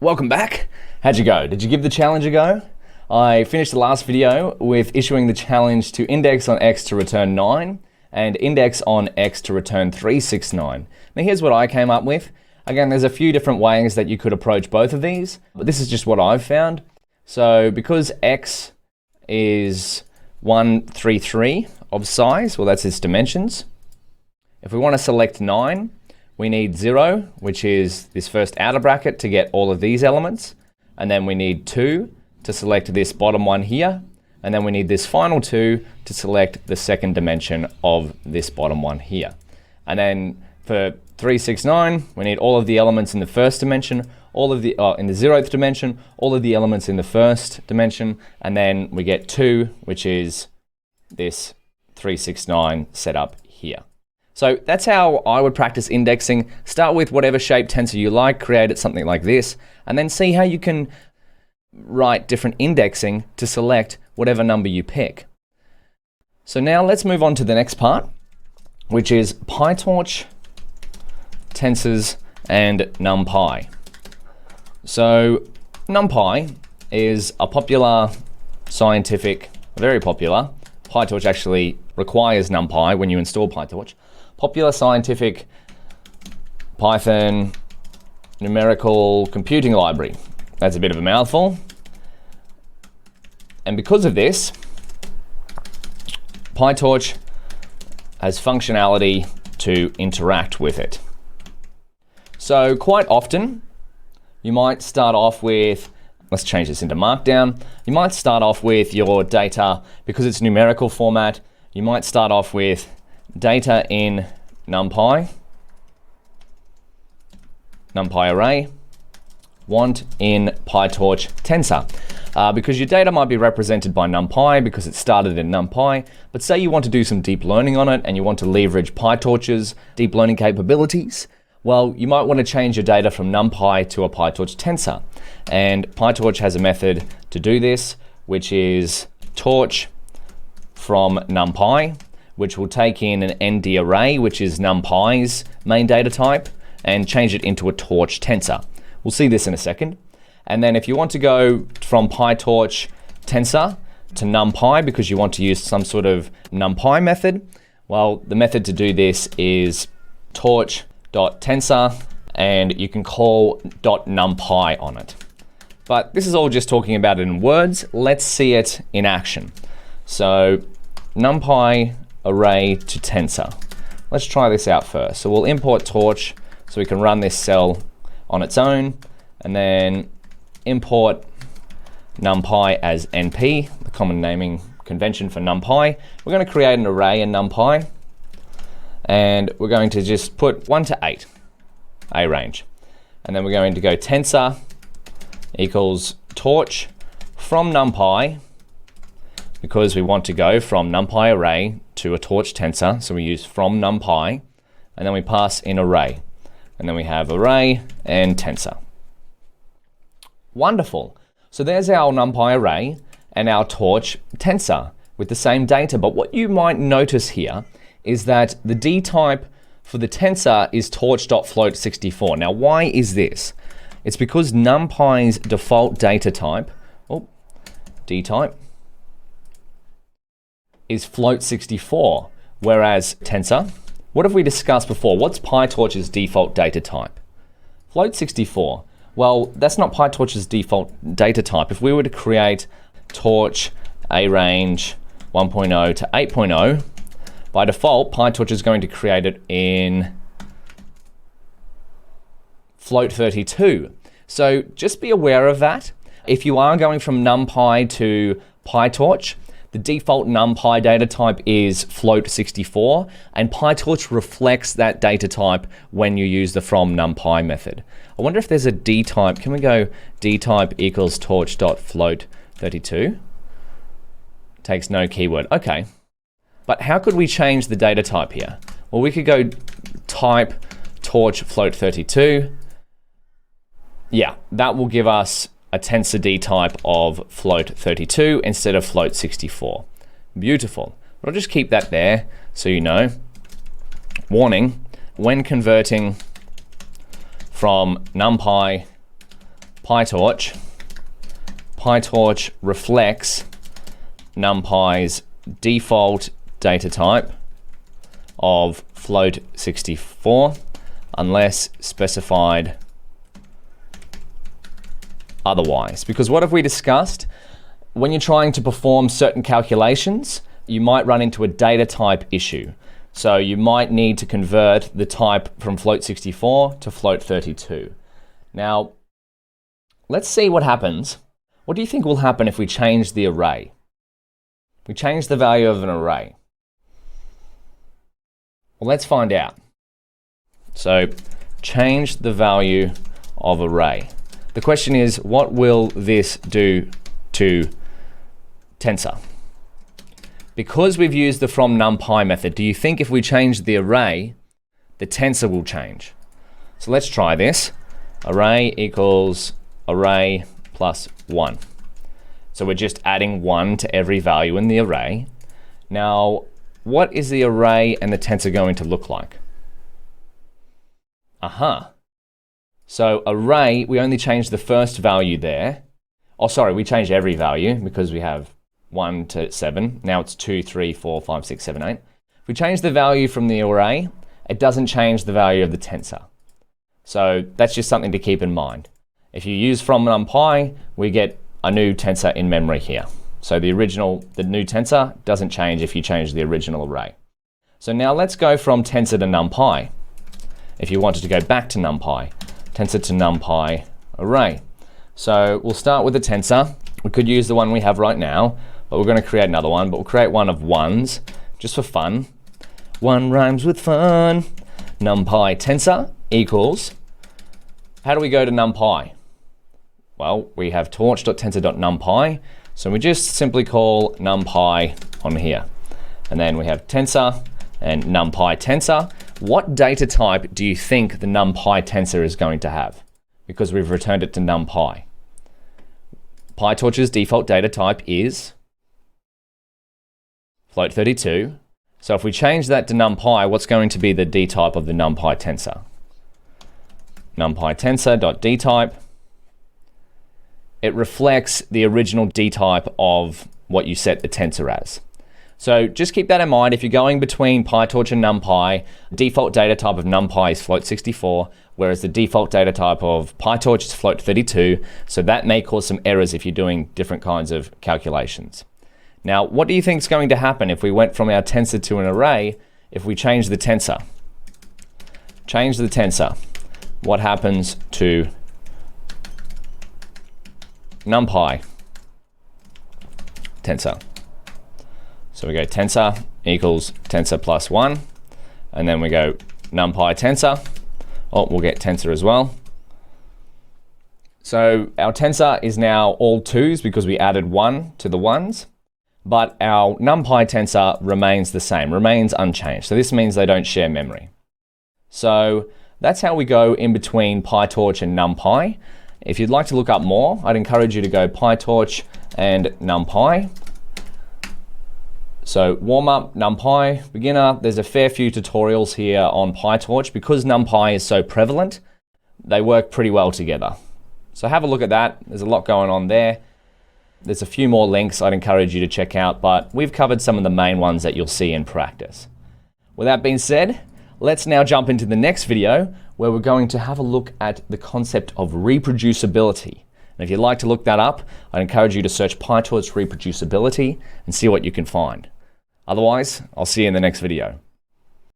Welcome back. How'd you go? Did you give the challenge a go? I finished the last video with issuing the challenge to index on X to return 9 and index on X to return 369. Now here's what I came up with. Again, there's a few different ways that you could approach both of these, but this is just what I've found. So because X is 133 of size, well that's its dimensions. If we want to select 9, we need 0, which is this first outer bracket to get all of these elements. And then we need 2 to select this bottom one here. And then we need this final 2 to select the second dimension of this bottom one here. And then for 369, we need all of the elements in the first dimension, all of the in the 0th dimension, all of the elements in the first dimension, and then we get 2, which is this 369 setup here. So that's how I would practice indexing. Start with whatever shape tensor you like, create it something like this, and then see how you can write different indexing to select whatever number you pick. So now let's move on to the next part, which is PyTorch, tensors, and NumPy. So NumPy is a popular scientific, very popular. PyTorch actually requires NumPy when you install PyTorch. Popular scientific Python numerical computing library. That's a bit of a mouthful. And because of this, PyTorch has functionality to interact with it. So quite often, you might start off with, let's change this into Markdown. You might start off with your data, because it's numerical format, you might start off with data in NumPy array, want in PyTorch tensor. Because your data might be represented by NumPy because it started in NumPy, but say you want to do some deep learning on it and you want to leverage PyTorch's deep learning capabilities, well, you might want to change your data from NumPy to a PyTorch tensor. And PyTorch has a method to do this, which is torch from NumPy, which will take in an ND array, which is NumPy's main data type, and change it into a torch tensor. We'll see this in a second. And then if you want to go from PyTorch tensor to NumPy because you want to use some sort of NumPy method, well, the method to do this is torch.tensor, and you can call .numpy on it. But this is all just talking about it in words. Let's see it in action. So NumPy array to tensor. Let's try this out first. So we'll import torch so we can run this cell on its own, and then import NumPy as NP, the common naming convention for NumPy. We're going to create an array in NumPy, and we're going to just put 1 to 8, A range. And then we're going to go tensor equals torch from NumPy, because we want to go from NumPy array to a torch tensor, so we use from NumPy, and then we pass in array. And then we have array and tensor. Wonderful. So there's our NumPy array and our torch tensor with the same data. But what you might notice here is that the D type for the tensor is torch.float64. Now, why is this? It's because NumPy's default data type, D type, is float64, whereas tensor, what have we discussed before? What's PyTorch's default data type? Float64. Well, that's not PyTorch's default data type. If we were to create torch A range 1.0 to 8.0, by default, PyTorch is going to create it in float32. So just be aware of that. If you are going from NumPy to PyTorch, the default NumPy data type is float64, and PyTorch reflects that data type when you use the from NumPy method. I wonder if there's a D type. Can we go D type equals torch.float32? Takes no keyword. Okay. But how could we change the data type here? Well, we could go type torch float32. Yeah, that will give us a tensor D type of float32 instead of float64. Beautiful. But I'll just keep that there so you know. Warning, when converting from NumPy PyTorch. PyTorch reflects NumPy's default data type of float64 unless specified otherwise. Because what have we discussed? When you're trying to perform certain calculations, you might run into a data type issue. So you might need to convert the type from float64 to float32. Now, let's see what happens. What do you think will happen if we change the array? We change the value of an array. Well, let's find out. So, change the value of array. The question is, what will this do to tensor? Because we've used the from NumPy method, do you think if we change the array, the tensor will change? So let's try this. Array equals array plus 1. So we're just adding 1 to every value in the array. Now, what is the array and the tensor going to look like? So array, we only change the first value there. Oh, sorry, we change every value because we have 1 to 7. Now it's 2, 3, 4, 5, 6, 7, 8. If we change the value from the array, it doesn't change the value of the tensor. So that's just something to keep in mind. If you use from NumPy, we get a new tensor in memory here. So the new tensor doesn't change if you change the original array. So now let's go from tensor to NumPy. If you wanted to go back to NumPy, tensor to NumPy array. So we'll start with the tensor. We could use the one we have right now, but we're going to create another one, but we'll create one of ones just for fun. One rhymes with fun. NumPy tensor equals, how do we go to NumPy? Well, we have torch.tensor.numpy, so we just simply call NumPy on here. And then we have tensor and NumPy tensor. What data type do you think the NumPy tensor is going to have? Because we've returned it to NumPy. PyTorch's default data type is float32. So if we change that to NumPy, what's going to be the D type of the NumPy tensor? NumPy tensor.dtype. It reflects the original D type of what you set the tensor as. So just keep that in mind. If you're going between PyTorch and NumPy, default data type of NumPy is float64, whereas the default data type of PyTorch is float32. So that may cause some errors if you're doing different kinds of calculations. Now, what do you think is going to happen if we went from our tensor to an array if we change the tensor? Change the tensor. What happens to NumPy tensor? So we go tensor equals tensor plus 1, and then we go NumPy tensor. Oh, we'll get tensor as well. So our tensor is now all 2s because we added 1 to the 1s, but our NumPy tensor remains the same, remains unchanged. So this means they don't share memory. So that's how we go in between PyTorch and NumPy. If you'd like to look up more, I'd encourage you to go PyTorch and NumPy. So warm up, NumPy, beginner. There's a fair few tutorials here on PyTorch. Because NumPy is so prevalent, they work pretty well together. So have a look at that. There's a lot going on there. There's a few more links I'd encourage you to check out, but we've covered some of the main ones that you'll see in practice. With that being said, let's now jump into the next video where we're going to have a look at the concept of reproducibility. And if you'd like to look that up, I'd encourage you to search PyTorch reproducibility and see what you can find. Otherwise, I'll see you in the next video.